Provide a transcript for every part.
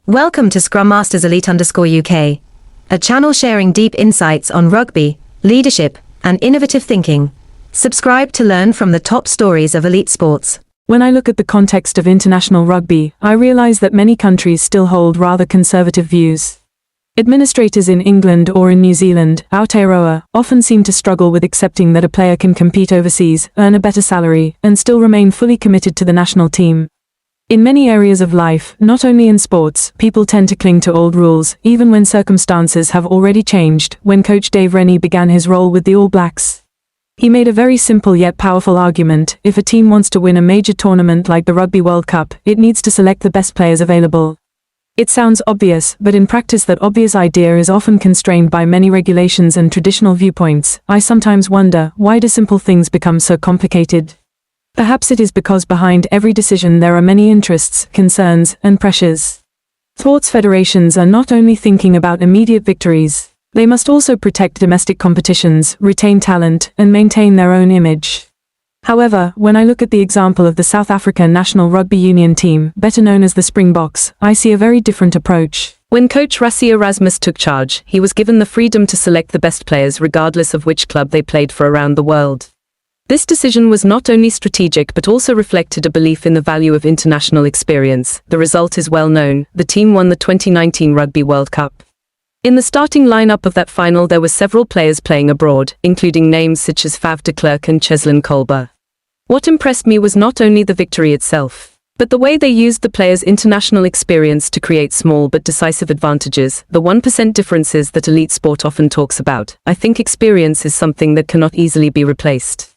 Welcome to Scrum Masters Elite _UK, a channel sharing deep insights on rugby, leadership, and innovative thinking. Subscribe to learn from the top stories of elite sports. When I look at the context of international rugby, I realize that many countries still hold rather conservative views. Administrators in England or in New Zealand, Aotearoa, often seem to struggle with accepting that a player can compete overseas, earn a better salary, and still remain fully committed to the national team. In many areas of life, not only in sports, people tend to cling to old rules, even when circumstances have already changed. When coach Dave Rennie began his role with the All Blacks, he made a very simple yet powerful argument: if a team wants to win a major tournament like the Rugby World Cup, it needs to select the best players available. It sounds obvious, but in practice that obvious idea is often constrained by many regulations and traditional viewpoints. I sometimes wonder, why do simple things become so complicated? Perhaps it is because behind every decision there are many interests, concerns, and pressures. Sports federations are not only thinking about immediate victories, they must also protect domestic competitions, retain talent, and maintain their own image. However, when I look at the example of the South African national rugby union team, better known as the Springboks, I see a very different approach. When coach Rassie Erasmus took charge, he was given the freedom to select the best players regardless of which club they played for around the world. This decision was not only strategic but also reflected a belief in the value of international experience. The result is well known: the team won the 2019 Rugby World Cup. In the starting lineup of that final there were several players playing abroad, including names such as Faf de Klerk and Cheslin Kolbe. What impressed me was not only the victory itself, but the way they used the players' international experience to create small but decisive advantages, the 1% differences that elite sport often talks about. I think experience is something that cannot easily be replaced.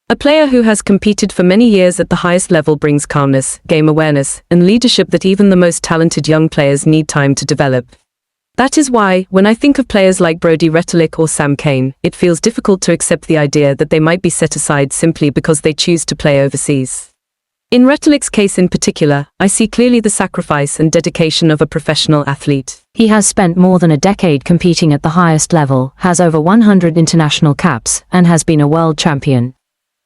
A player who has competed for many years at the highest level brings calmness, game awareness, and leadership that even the most talented young players need time to develop. That is why, when I think of players like Brodie Retallick or Sam Cane, it feels difficult to accept the idea that they might be set aside simply because they choose to play overseas. In Retallick's case in particular, I see clearly the sacrifice and dedication of a professional athlete. He has spent more than a decade competing at the highest level, has over 100 international caps, and has been a world champion.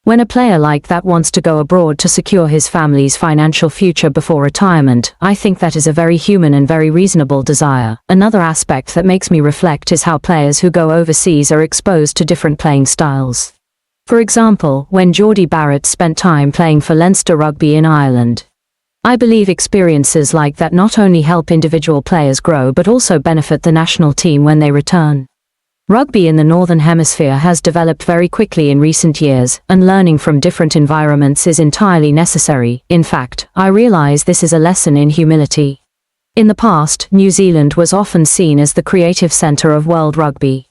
When a player like that wants to go abroad to secure his family's financial future before retirement, I think that is a very human and very reasonable desire. Another aspect that makes me reflect is how players who go overseas are exposed to different playing styles. For example, when Jordie Barrett spent time playing for Leinster Rugby in Ireland. I believe experiences like that not only help individual players grow but also benefit the national team when they return. Rugby in the Northern Hemisphere has developed very quickly in recent years, and learning from different environments is entirely necessary. In fact, I realize this is a lesson in humility. In the past, New Zealand was often seen as the creative center of world rugby.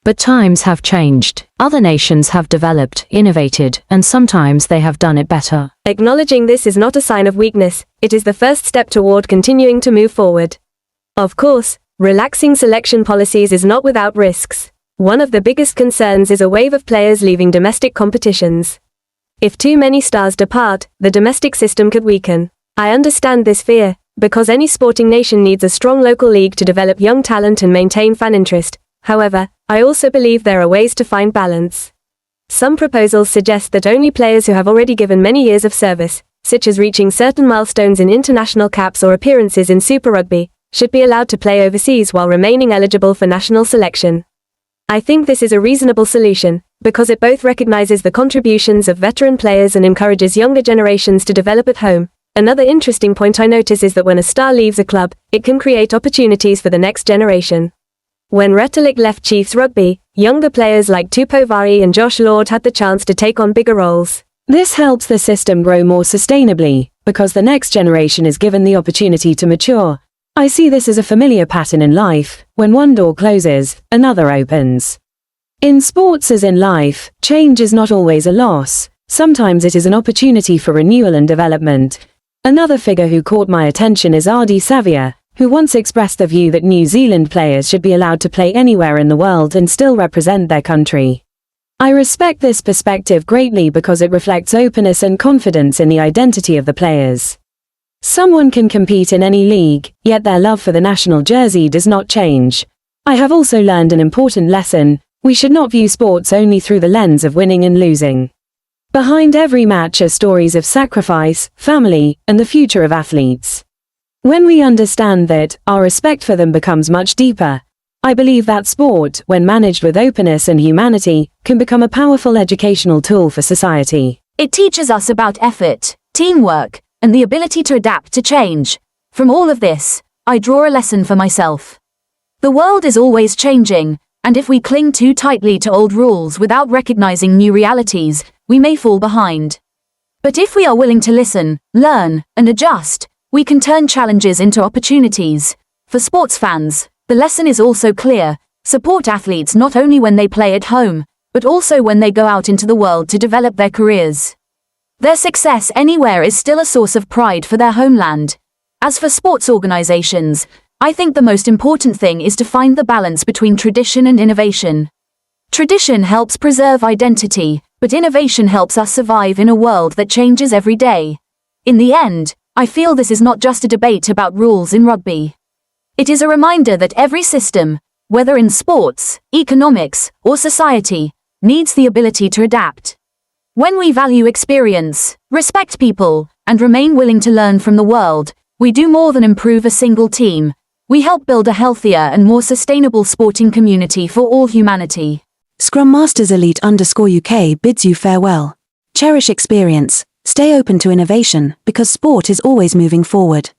But times have changed. Other nations have developed, innovated, and sometimes they have done it better. Acknowledging this is not a sign of weakness, it is the first step toward continuing to move forward. Of course, relaxing selection policies is not without risks. One of the biggest concerns is a wave of players leaving domestic competitions. If too many stars depart, the domestic system could weaken. I understand this fear, because any sporting nation needs a strong local league to develop young talent and maintain fan interest. However, I also believe there are ways to find balance. Some proposals suggest that only players who have already given many years of service, such as reaching certain milestones in international caps or appearances in Super Rugby, should be allowed to play overseas while remaining eligible for national selection. I think this is a reasonable solution, because it both recognizes the contributions of veteran players and encourages younger generations to develop at home. Another interesting point I notice is that when a star leaves a club, it can create opportunities for the next generation. When Retallick left Chiefs Rugby, younger players like Tupou Vaa'i and Josh Lord had the chance to take on bigger roles. This helps the system grow more sustainably, because the next generation is given the opportunity to mature. I see this as a familiar pattern in life: when one door closes, another opens. In sports as in life, change is not always a loss. Sometimes it is an opportunity for renewal and development. Another figure who caught my attention is Ardie Savea, who once expressed the view that New Zealand players should be allowed to play anywhere in the world and still represent their country. I respect this perspective greatly because it reflects openness and confidence in the identity of the players. Someone can compete in any league, yet their love for the national jersey does not change. I have also learned an important lesson: we should not view sports only through the lens of winning and losing. Behind every match are stories of sacrifice, family, and the future of athletes. When we understand that, our respect for them becomes much deeper. I believe that sport, when managed with openness and humanity, can become a powerful educational tool for society. It teaches us about effort, teamwork, and the ability to adapt to change. From all of this, I draw a lesson for myself. The world is always changing, and if we cling too tightly to old rules without recognizing new realities, we may fall behind. But if we are willing to listen, learn, and adjust, we can turn challenges into opportunities. For sports fans, the lesson is also clear: support athletes not only when they play at home, but also when they go out into the world to develop their careers. Their success anywhere is still a source of pride for their homeland. As for sports organizations, I think the most important thing is to find the balance between tradition and innovation. Tradition helps preserve identity, but innovation helps us survive in a world that changes every day. In the end, I feel this is not just a debate about rules in rugby. It is a reminder that every system, whether in sports, economics, or society, needs the ability to adapt. When we value experience, respect people, and remain willing to learn from the world, we do more than improve a single team. We help build a healthier and more sustainable sporting community for all humanity. Scrum Masters Elite _UK bids you farewell. Cherish experience, stay open to innovation, because sport is always moving forward.